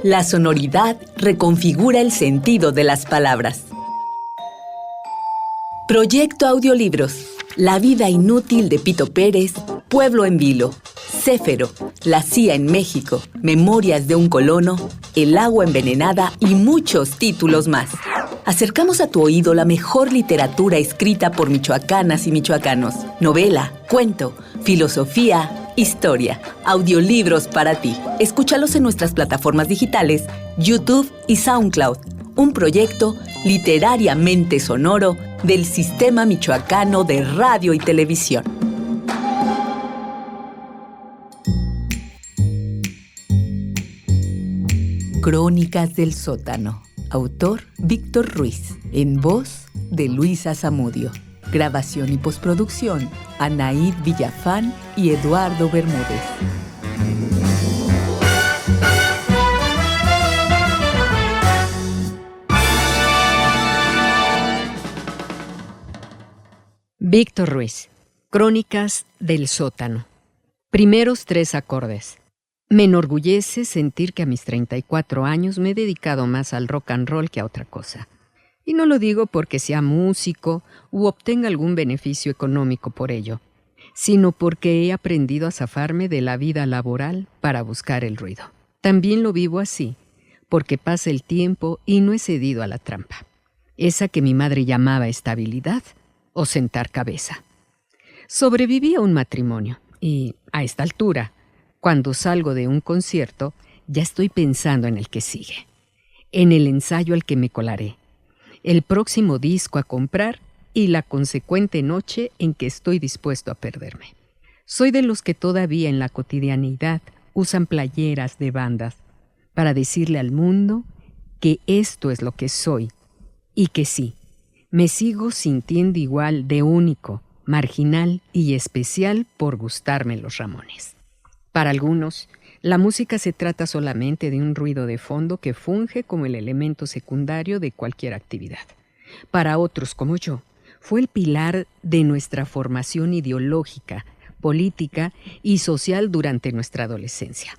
La sonoridad reconfigura el sentido de las palabras. Proyecto Audiolibros. La vida inútil de Pito Pérez, Pueblo en Vilo, Céfero, La CIA en México, Memorias de un colono, El agua envenenada y muchos títulos más. Acercamos a tu oído la mejor literatura escrita por michoacanas y michoacanos. Novela, cuento, filosofía, historia, audiolibros para ti. Escúchalos en nuestras plataformas digitales, YouTube y SoundCloud. Un proyecto literariamente sonoro del Sistema Michoacano de Radio y Televisión. Crónicas del Sótano. Autor Víctor Ruiz. En voz de Luisa Zamudio. Grabación y postproducción Anaíd Villafán y Eduardo Bermúdez. Víctor Ruiz. Crónicas del Sótano. Primeros 3 acordes. Me enorgullece sentir que a mis 34 años me he dedicado más al rock and roll que a otra cosa. Y no lo digo porque sea músico u obtenga algún beneficio económico por ello, sino porque he aprendido a zafarme de la vida laboral para buscar el ruido. También lo vivo así, porque pasa el tiempo y no he cedido a la trampa, esa que mi madre llamaba estabilidad o sentar cabeza. Sobreviví a un matrimonio y, a esta altura, cuando salgo de un concierto, ya estoy pensando en el que sigue, en el ensayo al que me colaré, el próximo disco a comprar y la consecuente noche en que estoy dispuesto a perderme. Soy de los que todavía en la cotidianidad usan playeras de bandas para decirle al mundo que esto es lo que soy y que sí, me sigo sintiendo igual de único, marginal y especial por gustarme los Ramones. Para algunos, la música se trata solamente de un ruido de fondo que funge como el elemento secundario de cualquier actividad. Para otros, como yo, fue el pilar de nuestra formación ideológica, política y social durante nuestra adolescencia.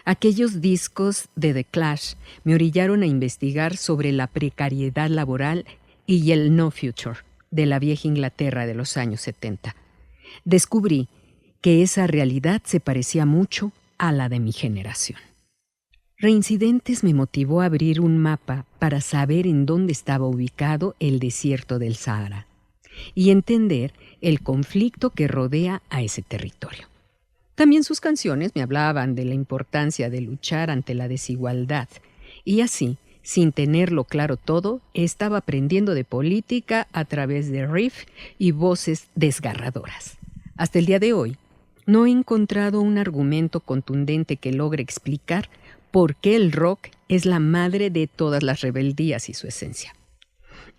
Aquellos discos de The Clash me orillaron a investigar sobre la precariedad laboral y el no future de la vieja Inglaterra de los años 70. Descubrí que esa realidad se parecía mucho a la de mi generación. Reincidentes me motivó a abrir un mapa para saber en dónde estaba ubicado el desierto del Sahara y entender el conflicto que rodea a ese territorio. También sus canciones me hablaban de la importancia de luchar ante la desigualdad y así, sin tenerlo claro todo, estaba aprendiendo de política a través de riff y voces desgarradoras. Hasta el día de hoy, no he encontrado un argumento contundente que logre explicar por qué el rock es la madre de todas las rebeldías y su esencia.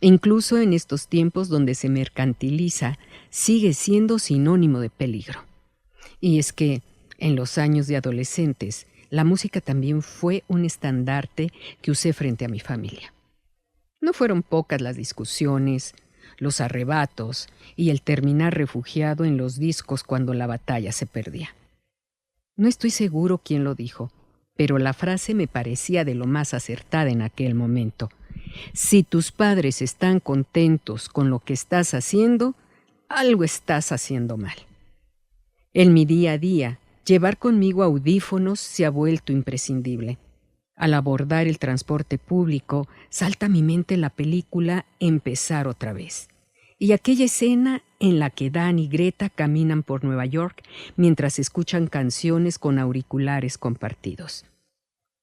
Incluso en estos tiempos donde se mercantiliza, sigue siendo sinónimo de peligro. Y es que, en los años de adolescentes, la música también fue un estandarte que usé frente a mi familia. No fueron pocas las discusiones, los arrebatos y el terminar refugiado en los discos cuando la batalla se perdía. No estoy seguro quién lo dijo, pero la frase me parecía de lo más acertada en aquel momento. Si tus padres están contentos con lo que estás haciendo, algo estás haciendo mal. En mi día a día, llevar conmigo audífonos se ha vuelto imprescindible. Al abordar el transporte público, salta a mi mente la película Empezar otra vez. Y aquella escena en la que Dan y Greta caminan por Nueva York mientras escuchan canciones con auriculares compartidos.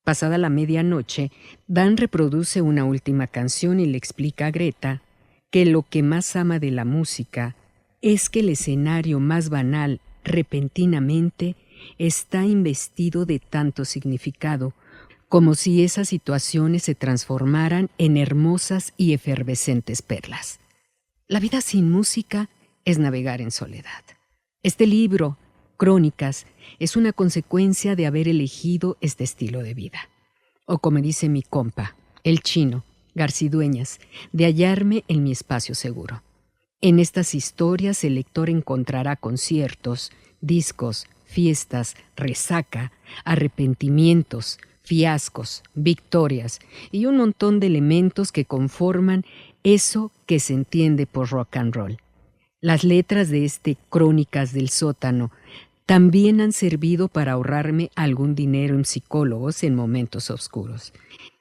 Pasada la medianoche, Dan reproduce una última canción y le explica a Greta que lo que más ama de la música es que el escenario más banal, repentinamente, está investido de tanto significado, como si esas situaciones se transformaran en hermosas y efervescentes perlas. La vida sin música es navegar en soledad. Este libro, Crónicas, es una consecuencia de haber elegido este estilo de vida. O como dice mi compa, el chino, Garcidueñas, de hallarme en mi espacio seguro. En estas historias el lector encontrará conciertos, discos, fiestas, resaca, arrepentimientos, fiascos, victorias y un montón de elementos que conforman eso que se entiende por rock and roll. Las letras de Crónicas del Sótano también han servido para ahorrarme algún dinero en psicólogos en momentos oscuros.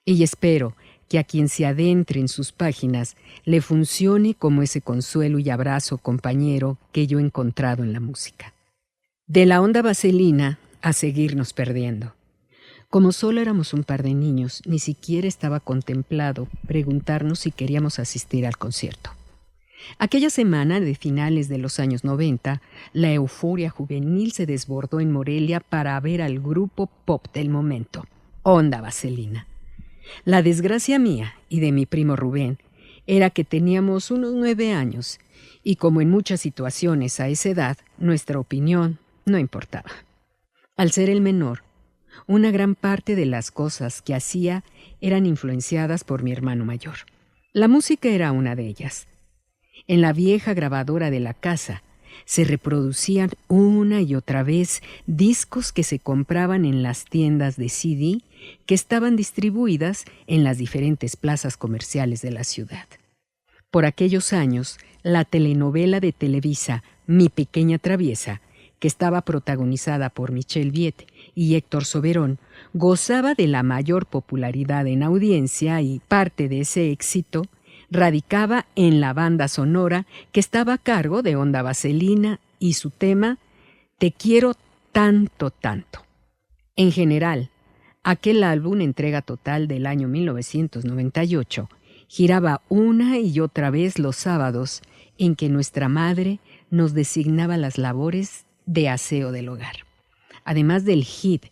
Y espero que a quien se adentre en sus páginas le funcione como ese consuelo y abrazo compañero que yo he encontrado en la música. De la onda vaselina a seguirnos perdiendo. Como solo éramos un par de niños, ni siquiera estaba contemplado preguntarnos si queríamos asistir al concierto. Aquella semana de finales de los años 90, la euforia juvenil se desbordó en Morelia para ver al grupo pop del momento, Onda Vaselina. La desgracia mía y de mi primo Rubén era que teníamos unos 9 años y como en muchas situaciones a esa edad, nuestra opinión no importaba. Al ser el menor, una gran parte de las cosas que hacía eran influenciadas por mi hermano mayor. La música era una de ellas. En la vieja grabadora de la casa se reproducían una y otra vez discos que se compraban en las tiendas de CD que estaban distribuidas en las diferentes plazas comerciales de la ciudad. Por aquellos años, la telenovela de Televisa, Mi Pequeña Traviesa, que estaba protagonizada por Michelle Viet y Héctor Soberón, gozaba de la mayor popularidad en audiencia y parte de ese éxito radicaba en la banda sonora que estaba a cargo de Onda Vaselina y su tema Te quiero tanto, tanto. En general, aquel álbum, entrega total del año 1998, giraba una y otra vez los sábados en que nuestra madre nos designaba las labores de aseo del hogar. Además del hit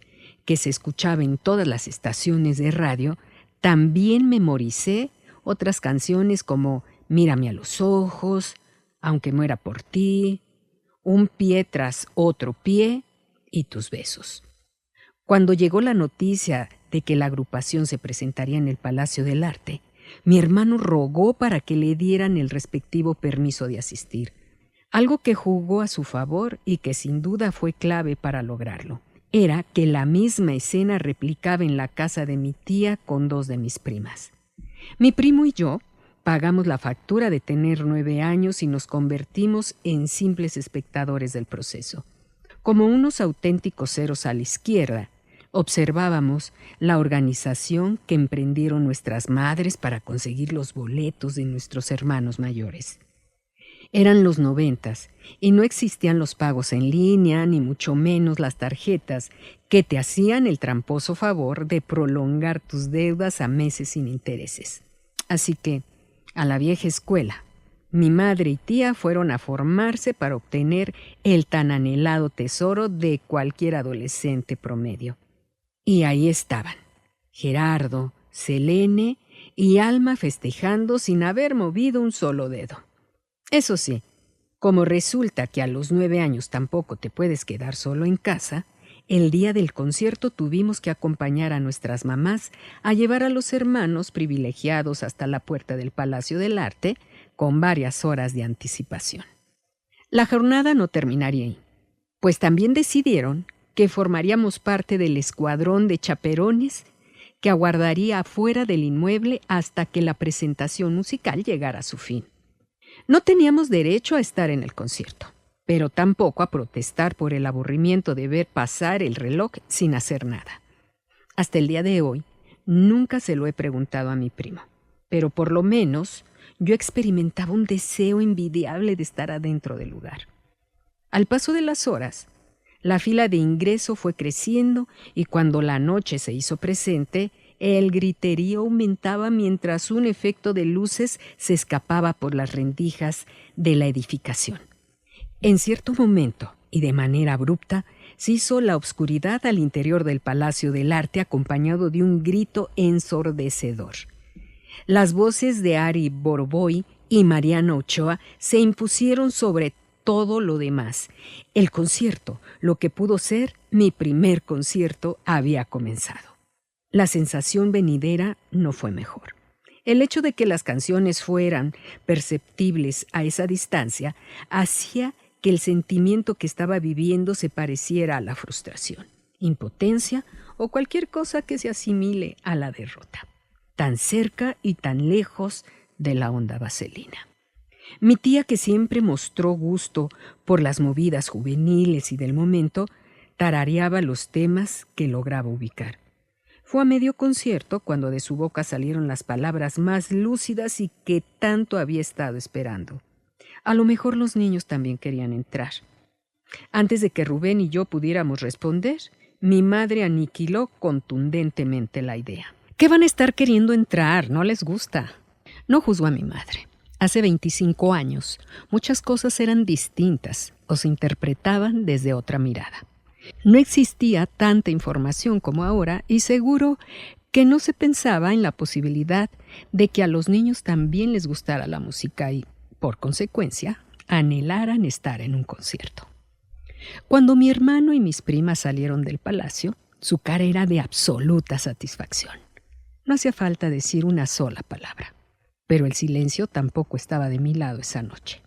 que se escuchaba en todas las estaciones de radio, también memoricé otras canciones como Mírame a los ojos, Aunque muera por ti, Un pie tras otro pie y Tus besos. Cuando llegó la noticia de que la agrupación se presentaría en el Palacio del Arte, mi hermano rogó para que le dieran el respectivo permiso de asistir, algo que jugó a su favor y que sin duda fue clave para lograrlo. Era que la misma escena replicaba en la casa de mi tía con 2 de mis primas. Mi primo y yo pagamos la factura de tener 9 años y nos convertimos en simples espectadores del proceso. Como unos auténticos ceros a la izquierda, observábamos la organización que emprendieron nuestras madres para conseguir los boletos de nuestros hermanos mayores. Eran los 90s y no existían los pagos en línea, ni mucho menos las tarjetas que te hacían el tramposo favor de prolongar tus deudas a meses sin intereses. Así que, a la vieja escuela, mi madre y tía fueron a formarse para obtener el tan anhelado tesoro de cualquier adolescente promedio. Y ahí estaban, Gerardo, Selene y Alma festejando sin haber movido un solo dedo. Eso sí, como resulta que a los 9 años tampoco te puedes quedar solo en casa, el día del concierto tuvimos que acompañar a nuestras mamás a llevar a los hermanos privilegiados hasta la puerta del Palacio del Arte con varias horas de anticipación. La jornada no terminaría ahí, pues también decidieron que formaríamos parte del escuadrón de chaperones que aguardaría afuera del inmueble hasta que la presentación musical llegara a su fin. No teníamos derecho a estar en el concierto, pero tampoco a protestar por el aburrimiento de ver pasar el reloj sin hacer nada. Hasta el día de hoy, nunca se lo he preguntado a mi primo, pero por lo menos yo experimentaba un deseo envidiable de estar adentro del lugar. Al paso de las horas, la fila de ingreso fue creciendo y cuando la noche se hizo presente, el griterío aumentaba mientras un efecto de luces se escapaba por las rendijas de la edificación. En cierto momento, y de manera abrupta, se hizo la oscuridad al interior del Palacio del Arte acompañado de un grito ensordecedor. Las voces de Ari Boroboy y Mariana Ochoa se impusieron sobre todo lo demás. El concierto, lo que pudo ser mi primer concierto, había comenzado. La sensación venidera no fue mejor. El hecho de que las canciones fueran perceptibles a esa distancia hacía que el sentimiento que estaba viviendo se pareciera a la frustración, impotencia o cualquier cosa que se asimile a la derrota. Tan cerca y tan lejos de la onda vaselina. Mi tía, que siempre mostró gusto por las movidas juveniles y del momento, tarareaba los temas que lograba ubicar. Fue a medio concierto cuando de su boca salieron las palabras más lúcidas y que tanto había estado esperando. A lo mejor los niños también querían entrar. Antes de que Rubén y yo pudiéramos responder, mi madre aniquiló contundentemente la idea. ¿Qué van a estar queriendo entrar? ¿No les gusta? No juzgo a mi madre. Hace 25 años, muchas cosas eran distintas o se interpretaban desde otra mirada. No existía tanta información como ahora y seguro que no se pensaba en la posibilidad de que a los niños también les gustara la música y, por consecuencia, anhelaran estar en un concierto. Cuando mi hermano y mis primas salieron del palacio, su cara era de absoluta satisfacción. No hacía falta decir una sola palabra, pero el silencio tampoco estaba de mi lado esa noche.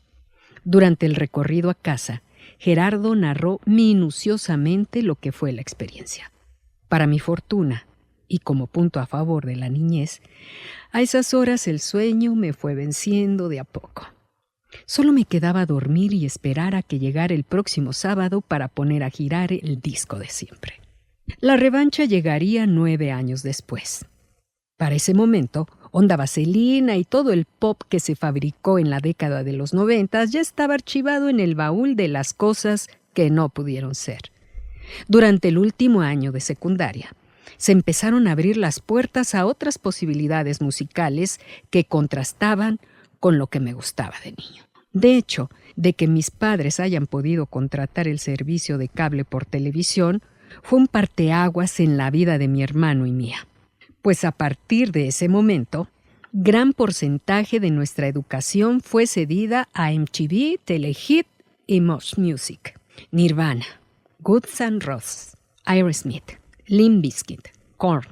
Durante el recorrido a casa, Gerardo narró minuciosamente lo que fue la experiencia. Para mi fortuna, y como punto a favor de la niñez, a esas horas el sueño me fue venciendo de a poco. Solo me quedaba dormir y esperar a que llegara el próximo sábado para poner a girar el disco de siempre. La revancha llegaría 9 años después. Para ese momento, Onda Vaselina y todo el pop que se fabricó en la década de los 90 ya estaba archivado en el baúl de las cosas que no pudieron ser. Durante el último año de secundaria, se empezaron a abrir las puertas a otras posibilidades musicales que contrastaban con lo que me gustaba de niño. De hecho, de que mis padres hayan podido contratar el servicio de cable por televisión fue un parteaguas en la vida de mi hermano y mía. Pues a partir de ese momento, gran porcentaje de nuestra educación fue cedida a MTV, Telehit y Much Music. Nirvana, Guns N' Roses, Aerosmith, Limp Bizkit, Korn,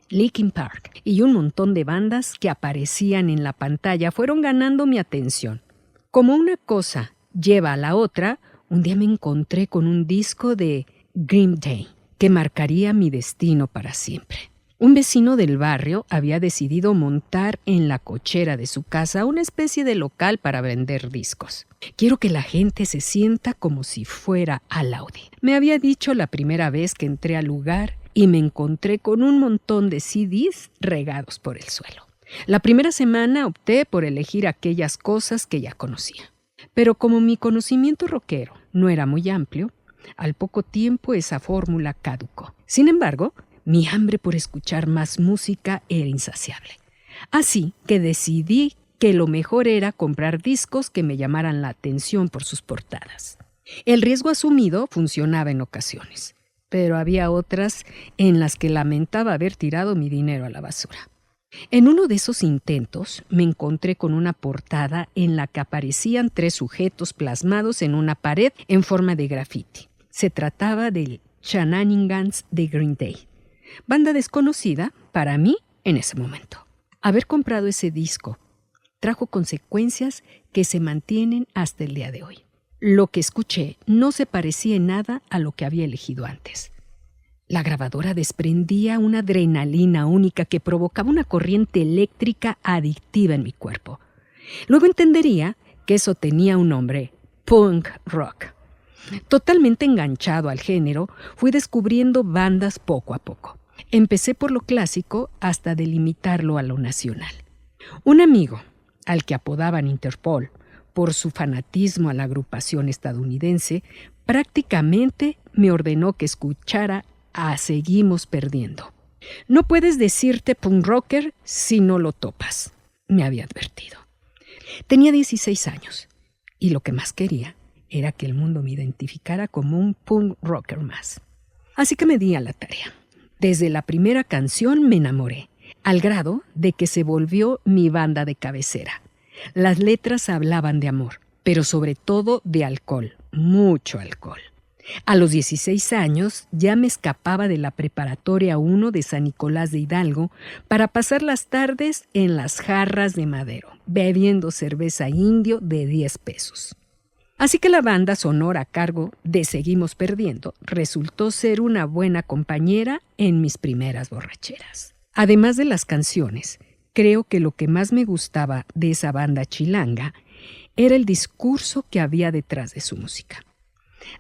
Linkin Park y un montón de bandas que aparecían en la pantalla fueron ganando mi atención. Como una cosa lleva a la otra, un día me encontré con un disco de Green Day que marcaría mi destino para siempre. Un vecino del barrio había decidido montar en la cochera de su casa una especie de local para vender discos. Quiero que la gente se sienta como si fuera al Audi. Me había dicho la primera vez que entré al lugar y me encontré con un montón de CDs regados por el suelo. La primera semana opté por elegir aquellas cosas que ya conocía. Pero como mi conocimiento rockero no era muy amplio, al poco tiempo esa fórmula caducó. Sin embargo, mi hambre por escuchar más música era insaciable. Así que decidí que lo mejor era comprar discos que me llamaran la atención por sus portadas. El riesgo asumido funcionaba en ocasiones, pero había otras en las que lamentaba haber tirado mi dinero a la basura. En uno de esos intentos me encontré con una portada en la que aparecían 3 sujetos plasmados en una pared en forma de graffiti. Se trataba del Shenanigans de Green Day, banda desconocida para mí en ese momento. Haber comprado ese disco trajo consecuencias que se mantienen hasta el día de hoy. Lo que escuché no se parecía en nada a lo que había elegido antes. La grabadora desprendía una adrenalina única que provocaba una corriente eléctrica adictiva en mi cuerpo. Luego entendería que eso tenía un nombre: punk rock. Totalmente enganchado al género, fui descubriendo bandas poco a poco. Empecé por lo clásico hasta delimitarlo a lo nacional. Un amigo, al que apodaban Interpol, por su fanatismo a la agrupación estadounidense, prácticamente me ordenó que escuchara a Seguimos Perdiendo. No puedes decirte punk rocker si no lo topas, me había advertido. Tenía 16 años y lo que más quería era que el mundo me identificara como un punk rocker más. Así que me di a la tarea. Desde la primera canción me enamoré, al grado de que se volvió mi banda de cabecera. Las letras hablaban de amor, pero sobre todo de alcohol, mucho alcohol. A los 16 años ya me escapaba de la preparatoria 1 de San Nicolás de Hidalgo para pasar las tardes en las jarras de Madero, bebiendo cerveza indio de 10 pesos. Así que la banda sonora a cargo de Seguimos Perdiendo resultó ser una buena compañera en mis primeras borracheras. Además de las canciones, creo que lo que más me gustaba de esa banda chilanga era el discurso que había detrás de su música.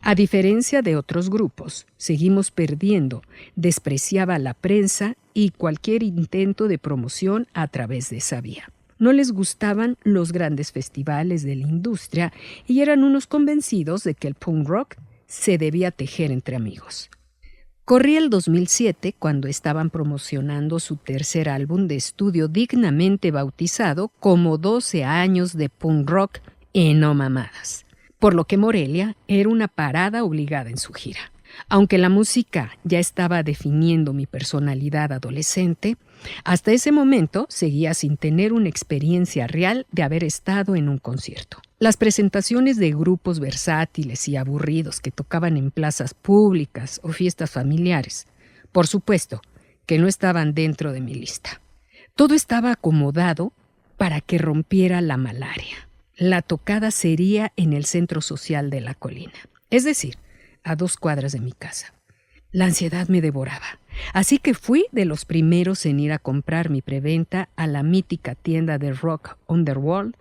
A diferencia de otros grupos, Seguimos Perdiendo despreciaba la prensa y cualquier intento de promoción a través de esa vía. No les gustaban los grandes festivales de la industria y eran unos convencidos de que el punk rock se debía tejer entre amigos. Corría el 2007 cuando estaban promocionando su tercer álbum de estudio dignamente bautizado como 12 años de punk rock y no mamadas, por lo que Morelia era una parada obligada en su gira. Aunque la música ya estaba definiendo mi personalidad adolescente, hasta ese momento seguía sin tener una experiencia real de haber estado en un concierto. Las presentaciones de grupos versátiles y aburridos que tocaban en plazas públicas o fiestas familiares, por supuesto que no estaban dentro de mi lista. Todo estaba acomodado para que rompiera la malaria. La tocada sería en el Centro Social de la Colina, es decir, a 2 cuadras de mi casa. La ansiedad me devoraba, así que fui de los primeros en ir a comprar mi preventa a la mítica tienda de rock Underworld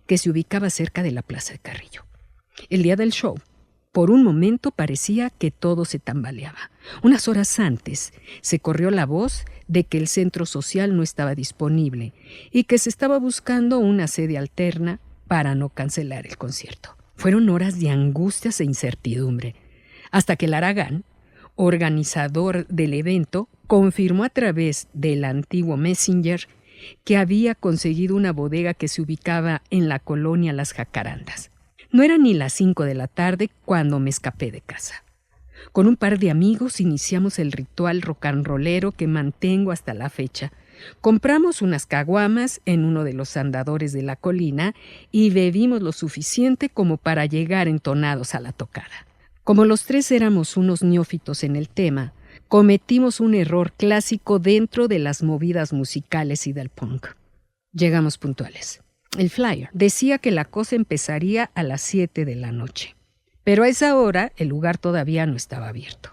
que se ubicaba cerca de la Plaza de Carrillo. El día del show, por un momento parecía que todo se tambaleaba. Unas horas antes se corrió la voz de que el centro social no estaba disponible y que se estaba buscando una sede alterna para no cancelar el concierto. Fueron horas de angustias e incertidumbre, hasta que el Aragán, organizador del evento, confirmó a través del antiguo Messenger que había conseguido una bodega que se ubicaba en la colonia Las Jacarandas. No eran ni las 5 de la tarde cuando me escapé de casa. Con un par de amigos iniciamos el ritual rock and rollero que mantengo hasta la fecha. Compramos unas caguamas en uno de los andadores de la colina y bebimos lo suficiente como para llegar entonados a la tocada. Como los 3 éramos unos neófitos en el tema, cometimos un error clásico dentro de las movidas musicales y del punk. Llegamos puntuales. El flyer decía que la cosa empezaría a las 7 de la noche, pero a esa hora el lugar todavía no estaba abierto.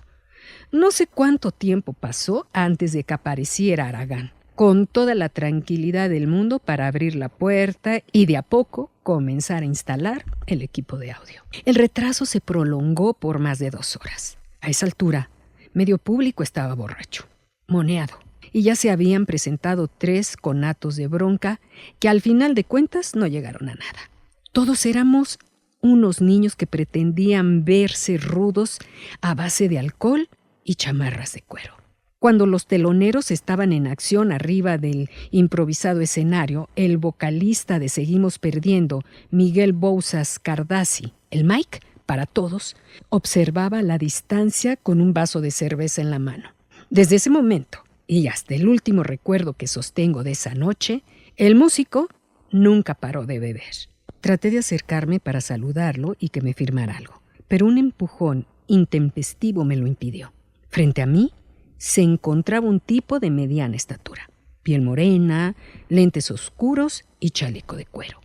No sé cuánto tiempo pasó antes de que apareciera Aragán, con toda la tranquilidad del mundo para abrir la puerta y de a poco comenzar a instalar el equipo de audio. El retraso se prolongó por más de 2 horas. A esa altura, medio público estaba borracho, moneado, y ya se habían presentado 3 conatos de bronca que al final de cuentas no llegaron a nada. Todos éramos unos niños que pretendían verse rudos a base de alcohol y chamarras de cuero. Cuando los teloneros estaban en acción arriba del improvisado escenario, el vocalista de Seguimos Perdiendo, Miguel Bouzas Cardassi, el Mike, para todos, observaba a la distancia con un vaso de cerveza en la mano. Desde ese momento, y hasta el último recuerdo que sostengo de esa noche, el músico nunca paró de beber. Traté de acercarme para saludarlo y que me firmara algo, pero un empujón intempestivo me lo impidió. Frente a mí se encontraba un tipo de mediana estatura, piel morena, lentes oscuros y chaleco de cuero.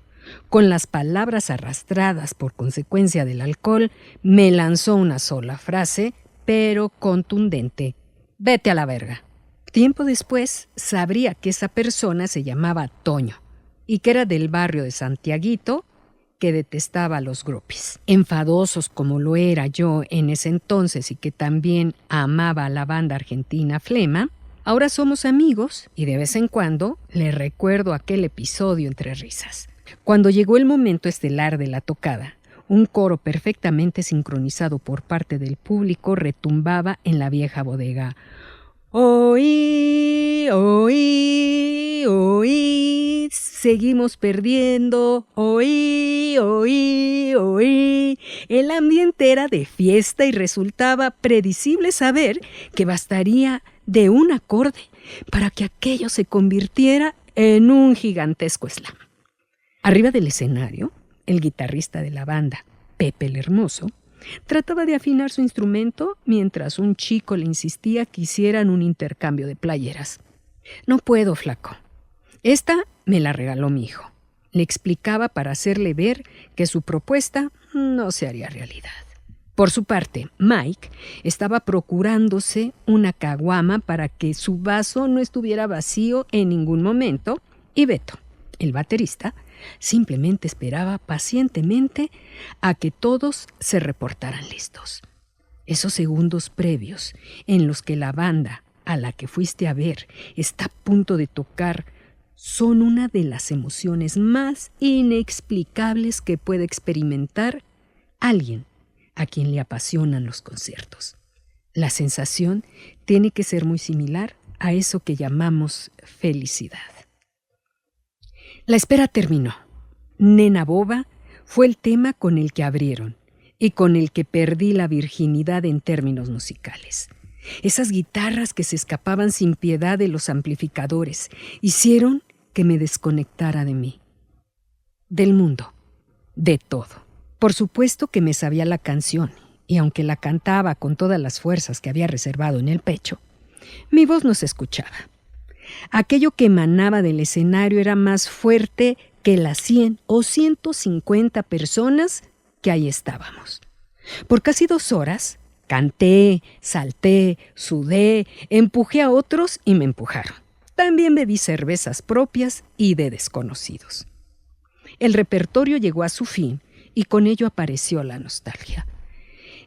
Con las palabras arrastradas por consecuencia del alcohol, me lanzó una sola frase, pero contundente: «Vete a la verga». Tiempo después sabría que esa persona se llamaba Toño y que era del barrio de Santiaguito, que detestaba a los groupies. Enfadosos como lo era yo en ese entonces y que también amaba a la banda argentina Flema, ahora somos amigos y de vez en cuando le recuerdo aquel episodio entre risas. Cuando llegó el momento estelar de la tocada, un coro perfectamente sincronizado por parte del público retumbaba en la vieja bodega. Oí, oí, oí, seguimos perdiendo, oí, oí, oí. El ambiente era de fiesta y resultaba predecible saber que bastaría de un acorde para que aquello se convirtiera en un gigantesco slam. Arriba del escenario, el guitarrista de la banda, Pepe el Hermoso, trataba de afinar su instrumento mientras un chico le insistía que hicieran un intercambio de playeras. «No puedo, flaco. Esta me la regaló mi hijo». Le explicaba para hacerle ver que su propuesta no se haría realidad. Por su parte, Mike estaba procurándose una caguama para que su vaso no estuviera vacío en ningún momento, y Beto, el baterista, simplemente esperaba pacientemente a que todos se reportaran listos. Esos segundos previos en los que la banda a la que fuiste a ver está a punto de tocar son una de las emociones más inexplicables que puede experimentar alguien a quien le apasionan los conciertos. La sensación tiene que ser muy similar a eso que llamamos felicidad. La espera terminó. Nena Boba fue el tema con el que abrieron y con el que perdí la virginidad en términos musicales. Esas guitarras que se escapaban sin piedad de los amplificadores hicieron que me desconectara de mí, del mundo, de todo. Por supuesto que me sabía la canción, y aunque la cantaba con todas las fuerzas que había reservado en el pecho, mi voz no se escuchaba. Aquello que emanaba del escenario era más fuerte que las 100 o 150 personas que ahí estábamos. Por casi 2 horas, canté, salté, sudé, empujé a otros y me empujaron. También bebí cervezas propias y de desconocidos. El repertorio llegó a su fin y con ello apareció la nostalgia.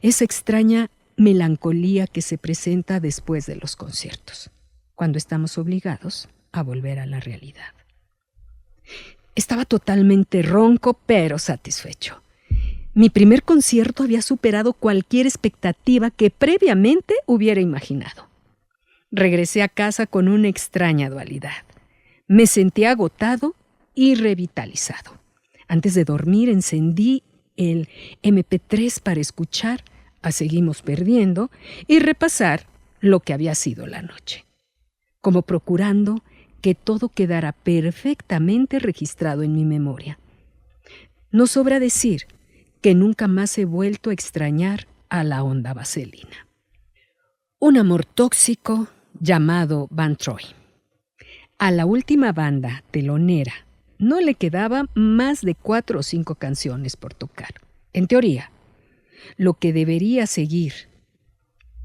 Esa extraña melancolía que se presenta después de los conciertos, cuando estamos obligados a volver a la realidad. Estaba totalmente ronco, pero satisfecho. Mi primer concierto había superado cualquier expectativa que previamente hubiera imaginado. Regresé a casa con una extraña dualidad. Me sentí agotado y revitalizado. Antes de dormir encendí el MP3 para escuchar a Seguimos Perdiendo y repasar lo que había sido la noche, como procurando que todo quedara perfectamente registrado en mi memoria. No sobra decir que nunca más he vuelto a extrañar a la onda vaselina. Un amor tóxico llamado Van Troy. A la última banda telonera no le quedaba más de 4 o 5 canciones por tocar. En teoría, lo que debería seguir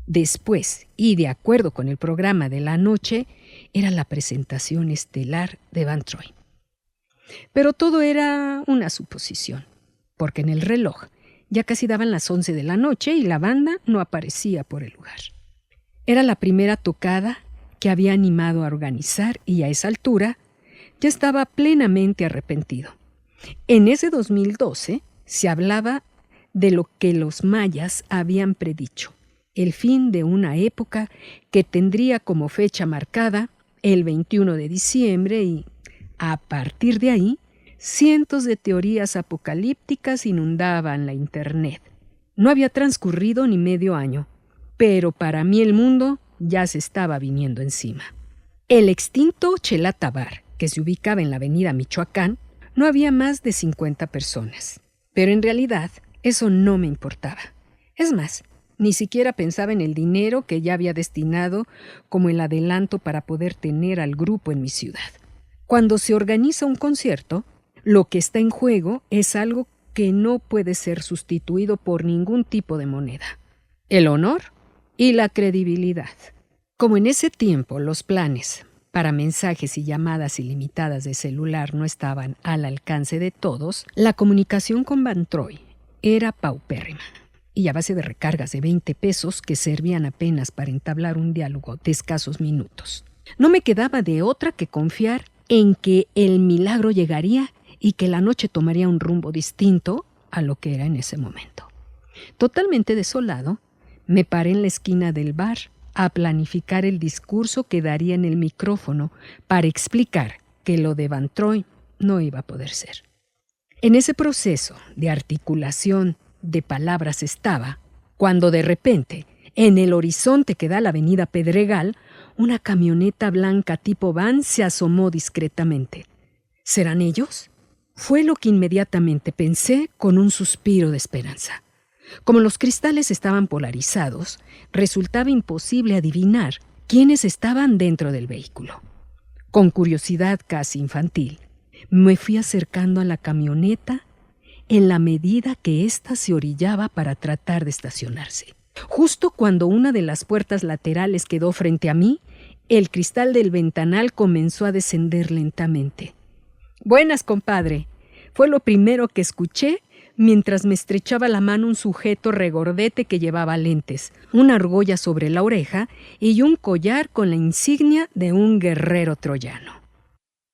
después y de acuerdo con el programa de la noche era la presentación estelar de Van Troy. Pero todo era una suposición, porque en el reloj ya casi daban las 11 de la noche y la banda no aparecía por el lugar. Era la primera tocada que había animado a organizar y a esa altura ya estaba plenamente arrepentido. En ese 2012 se hablaba de lo que los mayas habían predicho, el fin de una época que tendría como fecha marcada el 21 de diciembre y, a partir de ahí, cientos de teorías apocalípticas inundaban la Internet. No había transcurrido ni medio año, pero para mí el mundo ya se estaba viniendo encima. El extinto Chelata Bar, que se ubicaba en la avenida Michoacán, no había más de 50 personas. Pero en realidad eso no me importaba. Es más, ni siquiera pensaba en el dinero que ya había destinado como el adelanto para poder tener al grupo en mi ciudad. Cuando se organiza un concierto, lo que está en juego es algo que no puede ser sustituido por ningún tipo de moneda: el honor y la credibilidad. Como en ese tiempo los planes para mensajes y llamadas ilimitadas de celular no estaban al alcance de todos, la comunicación con Van Troy era paupérrima y a base de recargas de 20 pesos que servían apenas para entablar un diálogo de escasos minutos. No me quedaba de otra que confiar en que el milagro llegaría y que la noche tomaría un rumbo distinto a lo que era en ese momento. Totalmente desolado, me paré en la esquina del bar a planificar el discurso que daría en el micrófono para explicar que lo de Van Troy no iba a poder ser. En ese proceso de articulación de palabras estaba, cuando de repente, en el horizonte que da la avenida Pedregal, una camioneta blanca tipo van se asomó discretamente. ¿Serán ellos? Fue lo que inmediatamente pensé con un suspiro de esperanza. Como los cristales estaban polarizados, resultaba imposible adivinar quiénes estaban dentro del vehículo. Con curiosidad casi infantil, me fui acercando a la camioneta en la medida que ésta se orillaba para tratar de estacionarse. Justo cuando una de las puertas laterales quedó frente a mí, el cristal del ventanal comenzó a descender lentamente. «Buenas, compadre», fue lo primero que escuché mientras me estrechaba la mano un sujeto regordete que llevaba lentes, una argolla sobre la oreja y un collar con la insignia de un guerrero troyano.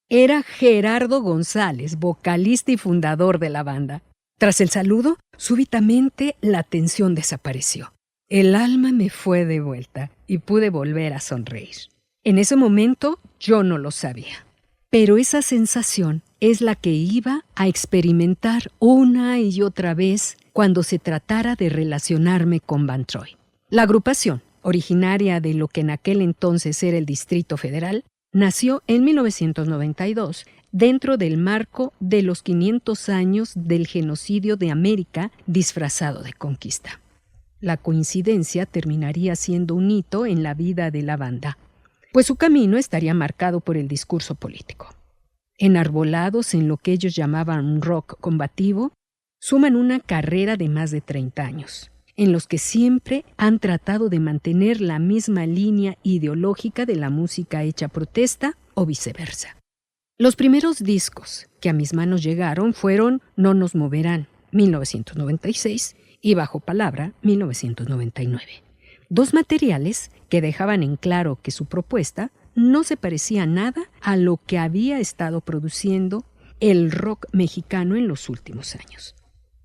Era Gerardo González, vocalista y fundador de la banda. Tras el saludo, súbitamente la tensión desapareció. El alma me fue de vuelta y pude volver a sonreír. En ese momento yo no lo sabía. Pero esa sensación es la que iba a experimentar una y otra vez cuando se tratara de relacionarme con Van Troy. La agrupación, originaria de lo que en aquel entonces era el Distrito Federal, nació en 1992 dentro del marco de los 500 años del genocidio de América disfrazado de conquista. La coincidencia terminaría siendo un hito en la vida de la banda, pues su camino estaría marcado por el discurso político. Enarbolados en lo que ellos llamaban un rock combativo, suman una carrera de más de 30 años, en los que siempre han tratado de mantener la misma línea ideológica de la música hecha protesta o viceversa. Los primeros discos que a mis manos llegaron fueron No nos moverán, 1996, y Bajo palabra, 1999. Dos materiales que dejaban en claro que su propuesta no se parecía nada a lo que había estado produciendo el rock mexicano en los últimos años.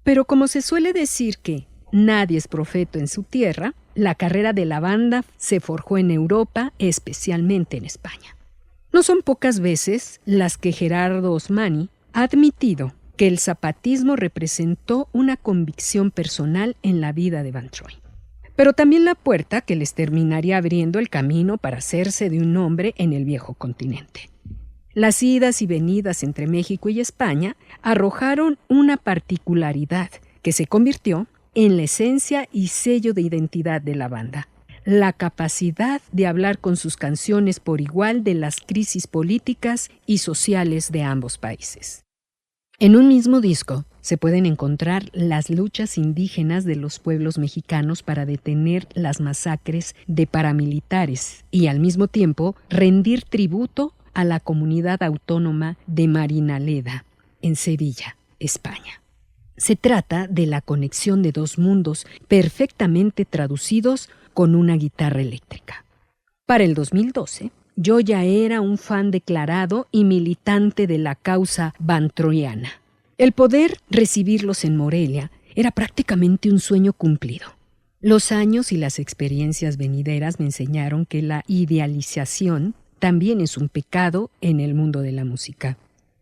Pero como se suele decir que nadie es profeta en su tierra, la carrera de la banda se forjó en Europa, especialmente en España. No son pocas veces las que Gerardo Osmani ha admitido que el zapatismo representó una convicción personal en la vida de Van Troy, pero también la puerta que les terminaría abriendo el camino para hacerse de un nombre en el viejo continente. Las idas y venidas entre México y España arrojaron una particularidad que se convirtió en la esencia y sello de identidad de la banda: la capacidad de hablar con sus canciones por igual de las crisis políticas y sociales de ambos países. En un mismo disco se pueden encontrar las luchas indígenas de los pueblos mexicanos para detener las masacres de paramilitares y al mismo tiempo rendir tributo a la comunidad autónoma de Marinaleda, en Sevilla, España. Se trata de la conexión de dos mundos perfectamente traducidos con una guitarra eléctrica. Para el 2012, yo ya era un fan declarado y militante de la causa vantroiana. El poder recibirlos en Morelia era prácticamente un sueño cumplido. Los años y las experiencias venideras me enseñaron que la idealización también es un pecado en el mundo de la música.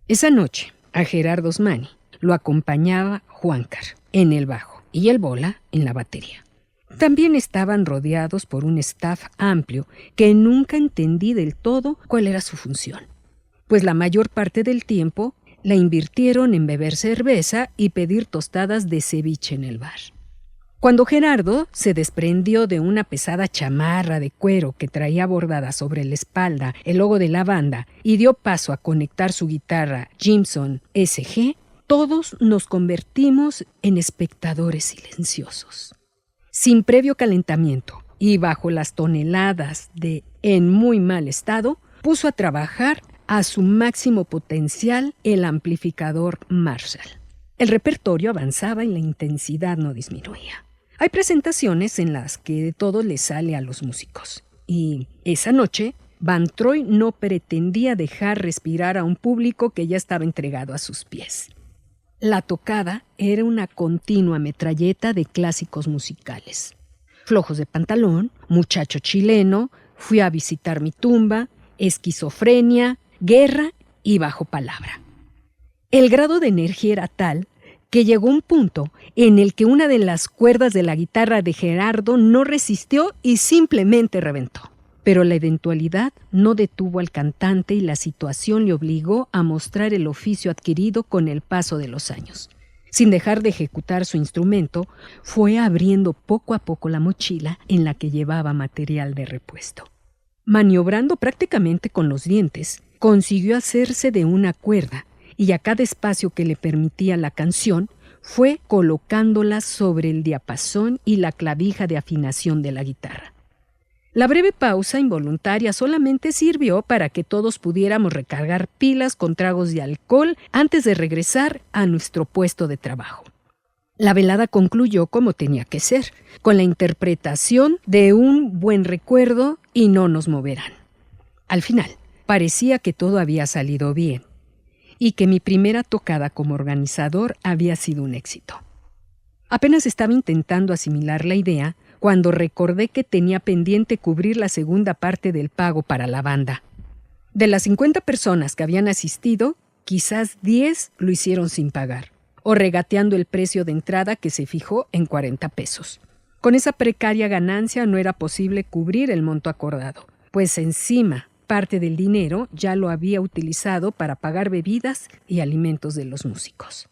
Esa noche, a Gerardo Osmani lo acompañaba Juancar en el bajo y el Bola en la batería. También estaban rodeados por un staff amplio que nunca entendí del todo cuál era su función, pues la mayor parte del tiempo la invirtieron en beber cerveza y pedir tostadas de ceviche en el bar. Cuando Gerardo se desprendió de una pesada chamarra de cuero que traía bordada sobre la espalda el logo de la banda y dio paso a conectar su guitarra Gibson SG, todos nos convertimos en espectadores silenciosos. Sin previo calentamiento y bajo las toneladas de en muy mal estado, puso a trabajar a su máximo potencial el amplificador Marshall. El repertorio avanzaba y la intensidad no disminuía. Hay presentaciones en las que de todo le sale a los músicos. Y esa noche, Van Troy no pretendía dejar respirar a un público que ya estaba entregado a sus pies. La tocada era una continua metralleta de clásicos musicales. Flojos de pantalón, Muchacho chileno, Fui a visitar mi tumba, Esquizofrenia, Guerra y Bajo palabra. El grado de energía era tal que llegó un punto en el que una de las cuerdas de la guitarra de Gerardo no resistió y simplemente reventó. Pero la eventualidad no detuvo al cantante y la situación le obligó a mostrar el oficio adquirido con el paso de los años. Sin dejar de ejecutar su instrumento, fue abriendo poco a poco la mochila en la que llevaba material de repuesto. Maniobrando prácticamente con los dientes, consiguió hacerse de una cuerda y a cada espacio que le permitía la canción fue colocándolas sobre el diapasón y la clavija de afinación de la guitarra. La breve pausa involuntaria solamente sirvió para que todos pudiéramos recargar pilas con tragos de alcohol antes de regresar a nuestro puesto de trabajo. La velada concluyó como tenía que ser, con la interpretación de un buen recuerdo y no nos moverán. Al final, parecía que todo había salido bien y que mi primera tocada como organizador había sido un éxito. Apenas estaba intentando asimilar la idea cuando recordé que tenía pendiente cubrir la segunda parte del pago para la banda. De las 50 personas que habían asistido, quizás 10 lo hicieron sin pagar, o regateando el precio de entrada que se fijó en 40 pesos. Con esa precaria ganancia no era posible cubrir el monto acordado, pues encima parte del dinero ya lo había utilizado para pagar bebidas y alimentos de los músicos.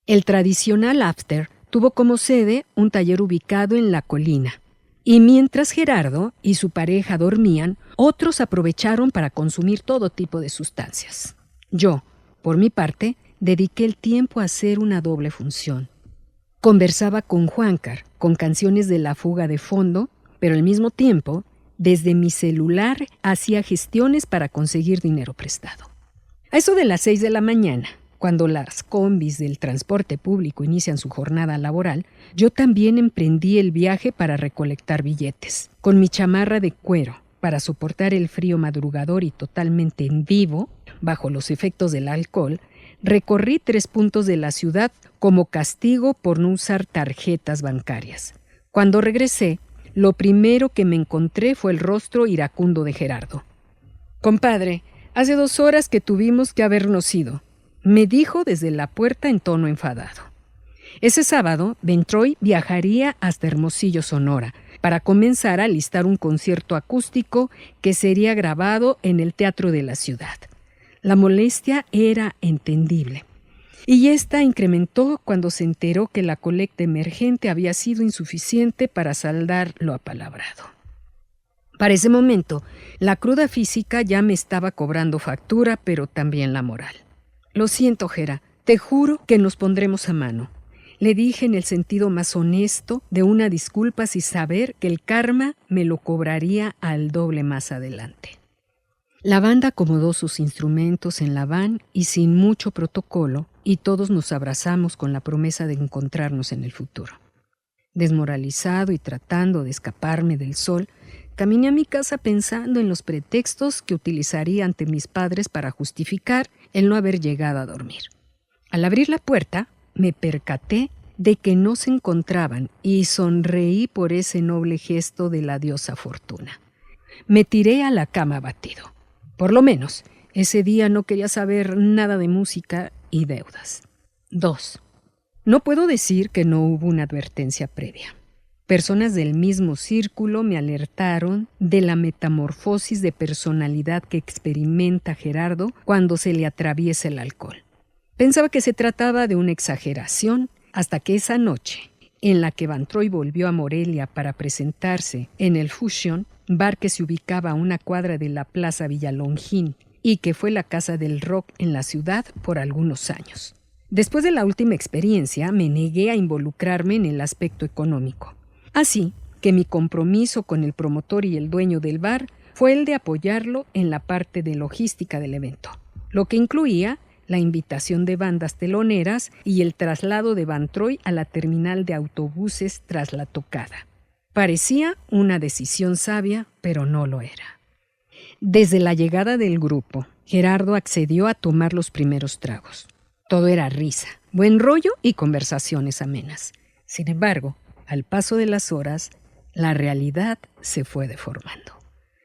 El tradicional after tuvo como sede un taller ubicado en la colina, y mientras Gerardo y su pareja dormían, otros aprovecharon para consumir todo tipo de sustancias. Yo, por mi parte, dediqué el tiempo a hacer una doble función. Conversaba con Juancar, con canciones de La Fuga de fondo, pero al mismo tiempo, desde mi celular hacía gestiones para conseguir dinero prestado. A eso de las 6 de la mañana, cuando las combis del transporte público inician su jornada laboral, yo también emprendí el viaje para recolectar billetes. Con mi chamarra de cuero, para soportar el frío madrugador y totalmente en vivo, bajo los efectos del alcohol, recorrí 3 puntos de la ciudad como castigo por no usar tarjetas bancarias. Cuando regresé, lo primero que me encontré fue el rostro iracundo de Gerardo. «Compadre, hace 2 horas que tuvimos que habernos ido», me dijo desde la puerta en tono enfadado. Ese sábado, Bentroy viajaría hasta Hermosillo, Sonora, para comenzar a alistar un concierto acústico que sería grabado en el teatro de la ciudad. La molestia era entendible, y esta incrementó cuando se enteró que la colecta emergente había sido insuficiente para saldar lo apalabrado. Para ese momento, la cruda física ya me estaba cobrando factura, pero también la moral. «Lo siento, Gera, te juro que nos pondremos a mano», le dije en el sentido más honesto de una disculpa sin saber que el karma me lo cobraría al doble más adelante. La banda acomodó sus instrumentos en la van y sin mucho protocolo, y todos nos abrazamos con la promesa de encontrarnos en el futuro. Desmoralizado y tratando de escaparme del sol, caminé a mi casa pensando en los pretextos que utilizaría ante mis padres para justificar el no haber llegado a dormir. Al abrir la puerta, me percaté de que no se encontraban y sonreí por ese noble gesto de la diosa Fortuna. Me tiré a la cama abatido. Por lo menos, ese día no quería saber nada de música y deudas. 2. No puedo decir que no hubo una advertencia previa. Personas del mismo círculo me alertaron de la metamorfosis de personalidad que experimenta Gerardo cuando se le atraviesa el alcohol. Pensaba que se trataba de una exageración hasta que esa noche, en la que Bentroy volvió a Morelia para presentarse en el Fusion, bar que se ubicaba a una cuadra de la Plaza Villalongín y que fue la casa del rock en la ciudad por algunos años. Después de la última experiencia, me negué a involucrarme en el aspecto económico. Así que mi compromiso con el promotor y el dueño del bar fue el de apoyarlo en la parte de logística del evento, lo que incluía la invitación de bandas teloneras y el traslado de Bentroy a la terminal de autobuses tras la tocada. Parecía una decisión sabia, pero no lo era. Desde la llegada del grupo, Gerardo accedió a tomar los primeros tragos. Todo era risa, buen rollo y conversaciones amenas. Sin embargo, al paso de las horas, la realidad se fue deformando.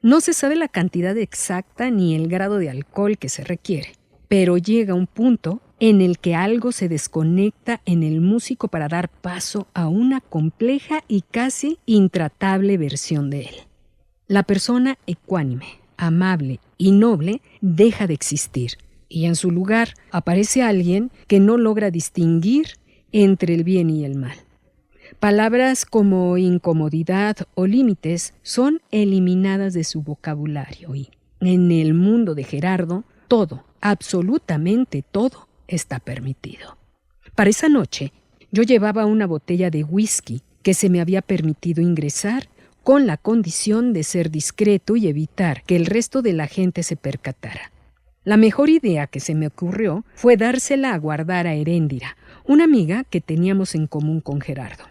No se sabe la cantidad exacta ni el grado de alcohol que se requiere, pero llega un punto en el que algo se desconecta en el músico para dar paso a una compleja y casi intratable versión de él. La persona ecuánime, amable y noble deja de existir, y en su lugar aparece alguien que no logra distinguir entre el bien y el mal. Palabras como incomodidad o límites son eliminadas de su vocabulario y, en el mundo de Gerardo, todo, absolutamente todo, está permitido. Para esa noche, yo llevaba una botella de whisky que se me había permitido ingresar con la condición de ser discreto y evitar que el resto de la gente se percatara. La mejor idea que se me ocurrió fue dársela a guardar a Heréndira, una amiga que teníamos en común con Gerardo.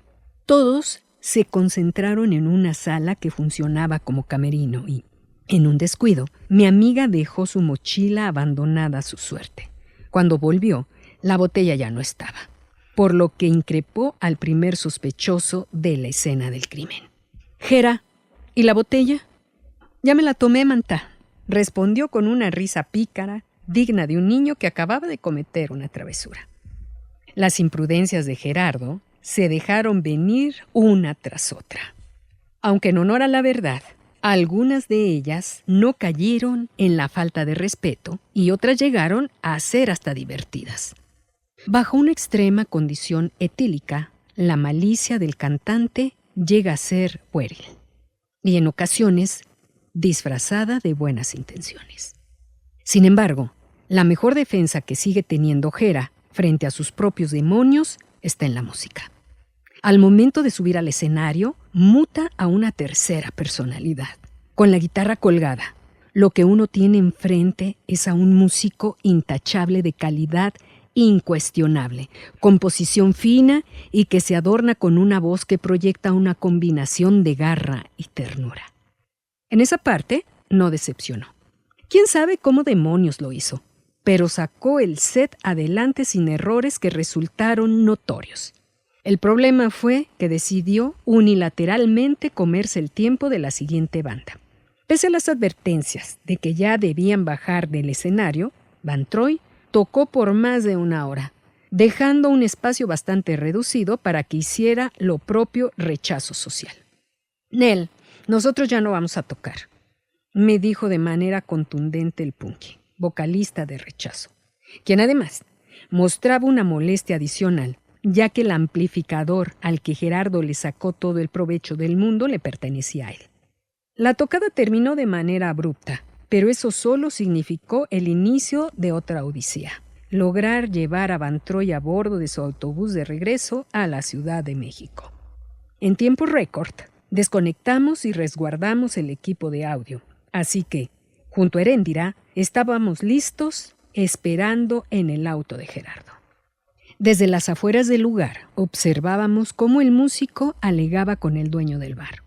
Todos se concentraron en una sala que funcionaba como camerino y, en un descuido, mi amiga dejó su mochila abandonada a su suerte. Cuando volvió, la botella ya no estaba, por lo que increpó al primer sospechoso de la escena del crimen. «Gera, ¿y la botella?» «Ya me la tomé, manta», respondió con una risa pícara, digna de un niño que acababa de cometer una travesura. Las imprudencias de Gerardo se dejaron venir una tras otra. Aunque en honor a la verdad, algunas de ellas no cayeron en la falta de respeto y otras llegaron a ser hasta divertidas. Bajo una extrema condición etílica, la malicia del cantante llega a ser pueril y en ocasiones disfrazada de buenas intenciones. Sin embargo, la mejor defensa que sigue teniendo Gera frente a sus propios demonios está en la música. Al momento de subir al escenario, muta a una tercera personalidad. Con la guitarra colgada, lo que uno tiene enfrente es a un músico intachable de calidad incuestionable, composición fina y que se adorna con una voz que proyecta una combinación de garra y ternura. En esa parte no decepcionó. ¿Quién sabe cómo demonios lo hizo? Pero sacó el set adelante sin errores que resultaron notorios. El problema fue que decidió unilateralmente comerse el tiempo de la siguiente banda. Pese a las advertencias de que ya debían bajar del escenario, Van Troy tocó por más de una hora, dejando un espacio bastante reducido para que hiciera lo propio Rechazo Social. «Nel, nosotros ya no vamos a tocar», me dijo de manera contundente el Punky, vocalista de Rechazo, quien además mostraba una molestia adicional, ya que el amplificador al que Gerardo le sacó todo el provecho del mundo le pertenecía a él. La tocada terminó de manera abrupta, pero eso solo significó el inicio de otra odisea: lograr llevar a Van Troy a bordo de su autobús de regreso a la Ciudad de México. En tiempo récord, desconectamos y resguardamos el equipo de audio, así que, junto a Heréndira, estábamos listos esperando en el auto de Gerardo. Desde las afueras del lugar observábamos cómo el músico alegaba con el dueño del bar.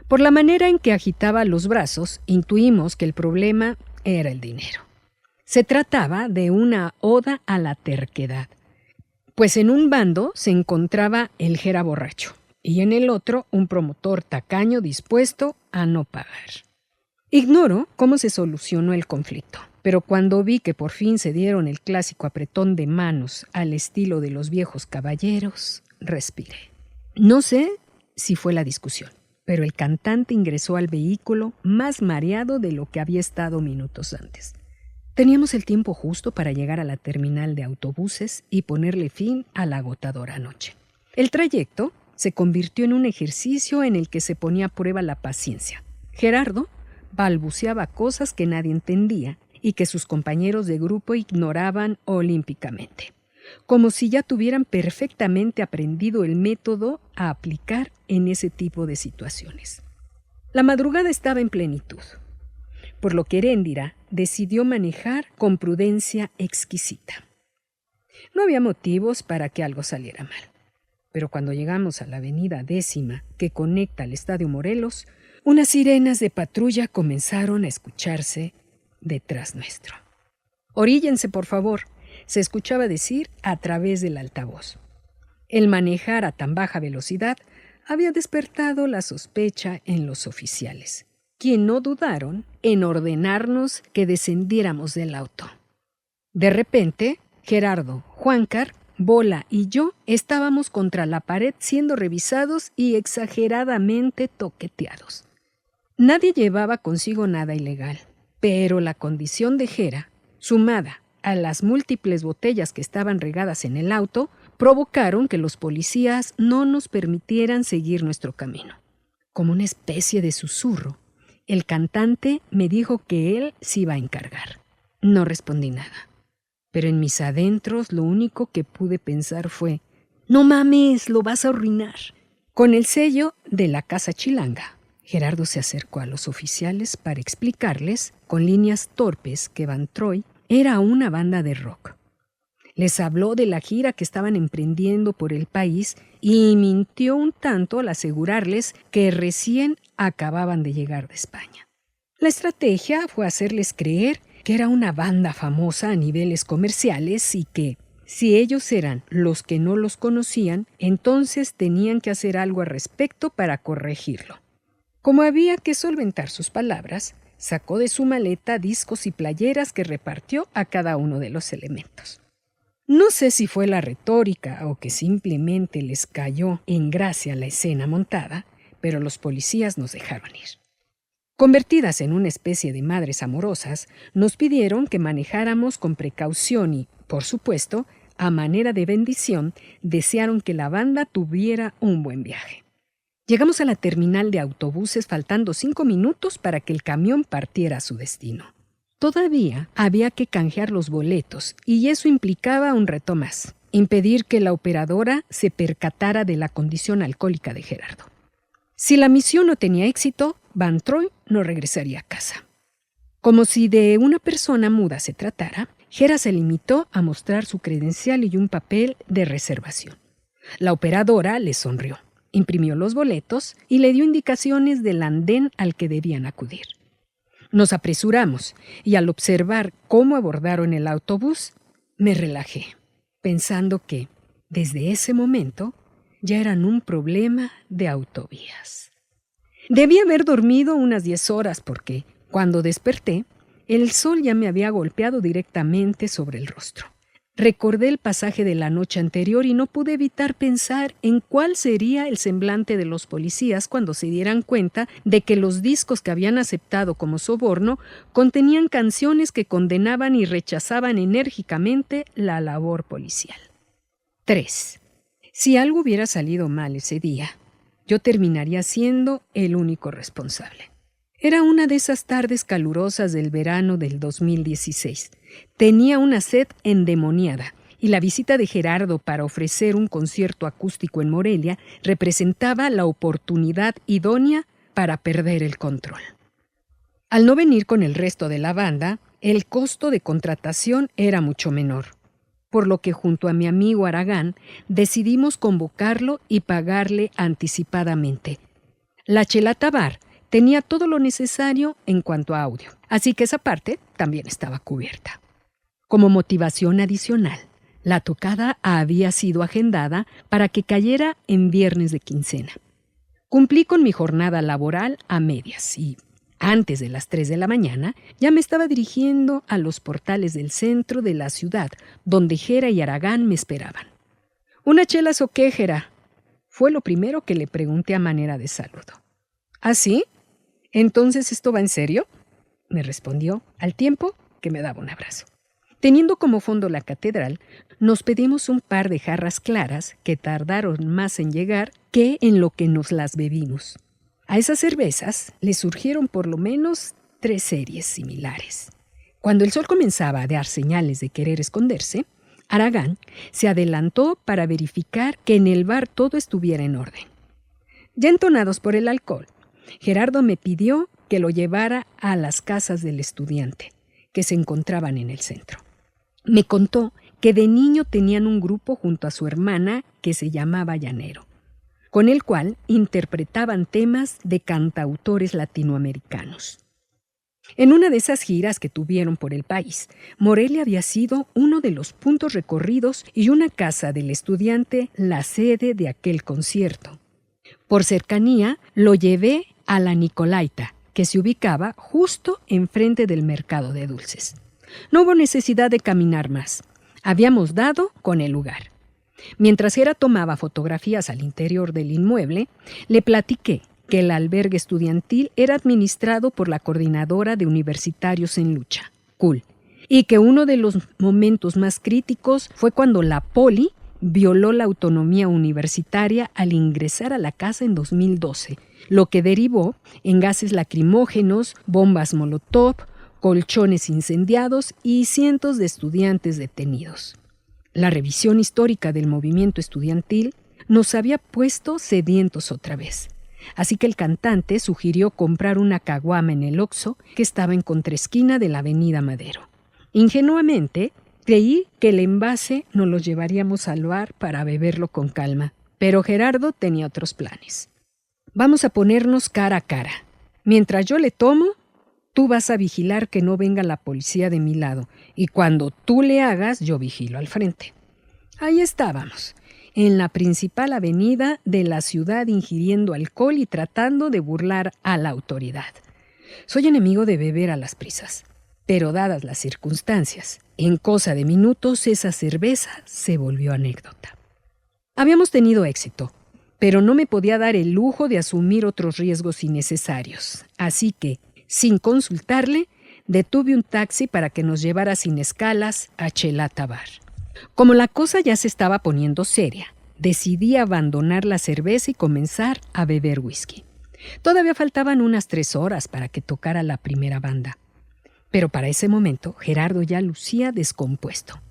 Por la manera en que agitaba los brazos, intuimos que el problema era el dinero. Se trataba de una oda a la terquedad, pues en un bando se encontraba el Gera borracho y en el otro un promotor tacaño dispuesto a no pagar. Ignoro cómo se solucionó el conflicto, pero cuando vi que por fin se dieron el clásico apretón de manos al estilo de los viejos caballeros, respiré. No sé si fue la discusión, pero el cantante ingresó al vehículo más mareado de lo que había estado minutos antes. Teníamos el tiempo justo para llegar a la terminal de autobuses y ponerle fin a la agotadora noche. El trayecto se convirtió en un ejercicio en el que se ponía a prueba la paciencia. Gerardo balbuceaba cosas que nadie entendía y que sus compañeros de grupo ignoraban olímpicamente, como si ya tuvieran perfectamente aprendido el método a aplicar en ese tipo de situaciones. La madrugada estaba en plenitud, por lo que Heréndira decidió manejar con prudencia exquisita. No había motivos para que algo saliera mal, pero cuando llegamos a la avenida 10ª que conecta al Estadio Morelos, unas sirenas de patrulla comenzaron a escucharse detrás nuestro. «Oríllense, por favor», se escuchaba decir a través del altavoz. El manejar a tan baja velocidad había despertado la sospecha en los oficiales, quienes no dudaron en ordenarnos que descendiéramos del auto. De repente, Gerardo, Juancar, Bola y yo estábamos contra la pared siendo revisados y exageradamente toqueteados. Nadie llevaba consigo nada ilegal, pero la condición de Gera, sumada a las múltiples botellas que estaban regadas en el auto, provocaron que los policías no nos permitieran seguir nuestro camino. Como una especie de susurro, el cantante me dijo que él se iba a encargar. No respondí nada. pero en mis adentros lo único que pude pensar fue: «No mames, lo vas a arruinar». Con el sello de la Casa Chilanga, Gerardo se acercó a los oficiales para explicarles, con líneas torpes, que Van Troy era una banda de rock. Les habló de la gira que estaban emprendiendo por el país y mintió un tanto al asegurarles que recién acababan de llegar de España. La estrategia fue hacerles creer que era una banda famosa a niveles comerciales y que, si ellos eran los que no los conocían, entonces tenían que hacer algo al respecto para corregirlo. Como había que solventar sus palabras, sacó de su maleta discos y playeras que repartió a cada uno de los elementos. No sé si fue la retórica o que simplemente les cayó en gracia la escena montada, pero los policías nos dejaron ir. Convertidas en una especie de madres amorosas, nos pidieron que manejáramos con precaución y, por supuesto, a manera de bendición, desearon que la banda tuviera un buen viaje. Llegamos a la terminal de autobuses faltando 5 minutos para que el camión partiera a su destino. Todavía había que canjear los boletos y eso implicaba un reto más: impedir que la operadora se percatara de la condición alcohólica de Gerardo. Si la misión no tenía éxito, Van Troy no regresaría a casa. Como si de una persona muda se tratara, Gera se limitó a mostrar su credencial y un papel de reservación. La operadora le sonrió, imprimió los boletos y le dio indicaciones del andén al que debían acudir. Nos apresuramos y al observar cómo abordaron el autobús, me relajé, pensando que, desde ese momento, ya eran un problema de autovías. Debí haber dormido unas 10 horas porque, cuando desperté, el sol ya me había golpeado directamente sobre el rostro. Recordé el pasaje de la noche anterior y no pude evitar pensar en cuál sería el semblante de los policías cuando se dieran cuenta de que los discos que habían aceptado como soborno contenían canciones que condenaban y rechazaban enérgicamente la labor policial. 3. Si algo hubiera salido mal ese día, yo terminaría siendo el único responsable. Era una de esas tardes calurosas del verano del 2016. Tenía una sed endemoniada y la visita de Gerardo para ofrecer un concierto acústico en Morelia representaba la oportunidad idónea para perder el control. Al no venir con el resto de la banda, el costo de contratación era mucho menor, por lo que junto a mi amigo Aragán decidimos convocarlo y pagarle anticipadamente. La Chelata Bar tenía todo lo necesario en cuanto a audio, así que esa parte también estaba cubierta. Como motivación adicional, la tocada había sido agendada para que cayera en viernes de quincena. Cumplí con mi jornada laboral a medias y, antes de las 3 de la mañana, ya me estaba dirigiendo a los portales del centro de la ciudad, donde Gera y Aragán me esperaban. ¿Una chelas o qué, Gera?, fue lo primero que le pregunté a manera de saludo. ¿Ah, sí? ¿Entonces esto va en serio?, me respondió, al tiempo que me daba un abrazo. Teniendo como fondo la catedral, nos pedimos un par de jarras claras que tardaron más en llegar que en lo que nos las bebimos. A esas cervezas le surgieron por lo menos 3 series similares. Cuando el sol comenzaba a dar señales de querer esconderse, Aragán se adelantó para verificar que en el bar todo estuviera en orden. Ya entonados por el alcohol, Gerardo me pidió que lo llevara a las casas del estudiante, que se encontraban en el centro. Me contó que de niño tenían un grupo junto a su hermana que se llamaba Llanero, con el cual interpretaban temas de cantautores latinoamericanos. En una de esas giras que tuvieron por el país, Morelia había sido uno de los puntos recorridos y una casa del estudiante la sede de aquel concierto. Por cercanía, lo llevé a la Nicolaita, que se ubicaba justo enfrente del mercado de dulces. No hubo necesidad de caminar más. Habíamos dado con el lugar. Mientras Gera tomaba fotografías al interior del inmueble, le platiqué que el albergue estudiantil era administrado por la Coordinadora de Universitarios en Lucha, CUL, y que uno de los momentos más críticos fue cuando la Poli violó la autonomía universitaria al ingresar a la casa en 2012, lo que derivó en gases lacrimógenos, bombas molotov, colchones incendiados y cientos de estudiantes detenidos. La revisión histórica del movimiento estudiantil nos había puesto sedientos otra vez. Así que el cantante sugirió comprar una caguama en el Oxxo que estaba en contraesquina de la avenida Madero. Ingenuamente, creí que el envase nos lo llevaríamos al bar para beberlo con calma, pero Gerardo tenía otros planes. Vamos a ponernos cara a cara. Mientras yo le tomo, tú vas a vigilar que no venga la policía de mi lado, y cuando tú le hagas, yo vigilo al frente. Ahí estábamos, en la principal avenida de la ciudad, ingiriendo alcohol y tratando de burlar a la autoridad. Soy enemigo de beber a las prisas, pero dadas las circunstancias, en cosa de minutos esa cerveza se volvió anécdota. Habíamos tenido éxito, pero no me podía dar el lujo de asumir otros riesgos innecesarios, así que, sin consultarle, detuve un taxi para que nos llevara sin escalas a Chelata Bar. Como la cosa ya se estaba poniendo seria, decidí abandonar la cerveza y comenzar a beber whisky. Todavía faltaban unas 3 horas para que tocara la primera banda. Pero para ese momento, Gerardo ya lucía descompuesto.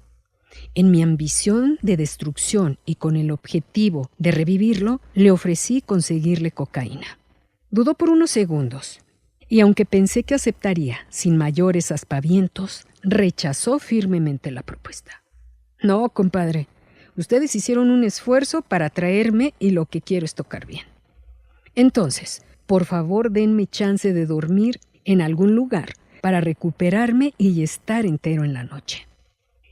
En mi ambición de destrucción y con el objetivo de revivirlo, le ofrecí conseguirle cocaína. Dudó por unos segundos, y aunque pensé que aceptaría sin mayores aspavientos, rechazó firmemente la propuesta. No, compadre, ustedes hicieron un esfuerzo para traerme y lo que quiero es tocar bien. Entonces, por favor, denme chance de dormir en algún lugar para recuperarme y estar entero en la noche.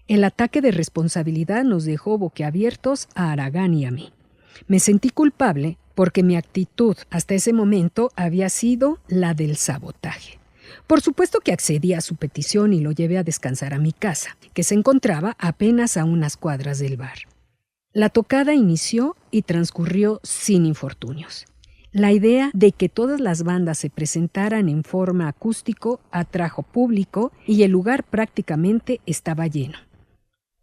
El ataque de responsabilidad nos dejó boquiabiertos a Aragán y a mí. Me sentí culpable porque mi actitud hasta ese momento había sido la del sabotaje. Por supuesto que accedí a su petición y lo llevé a descansar a mi casa, que se encontraba apenas a unas cuadras del bar. La tocada inició y transcurrió sin infortunios. La idea de que todas las bandas se presentaran en forma acústico atrajo público y el lugar prácticamente estaba lleno.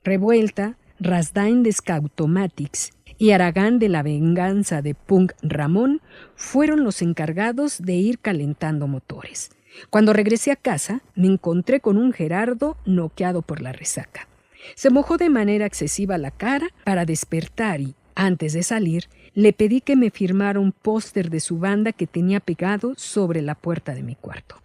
Revuelta, Rasdain de Skautomatics y Aragán de la Venganza de Punk Ramón fueron los encargados de ir calentando motores. Cuando regresé a casa, me encontré con un Gerardo noqueado por la resaca. Se mojó de manera excesiva la cara para despertar y, antes de salir, le pedí que me firmara un póster de su banda que tenía pegado sobre la puerta de mi cuarto.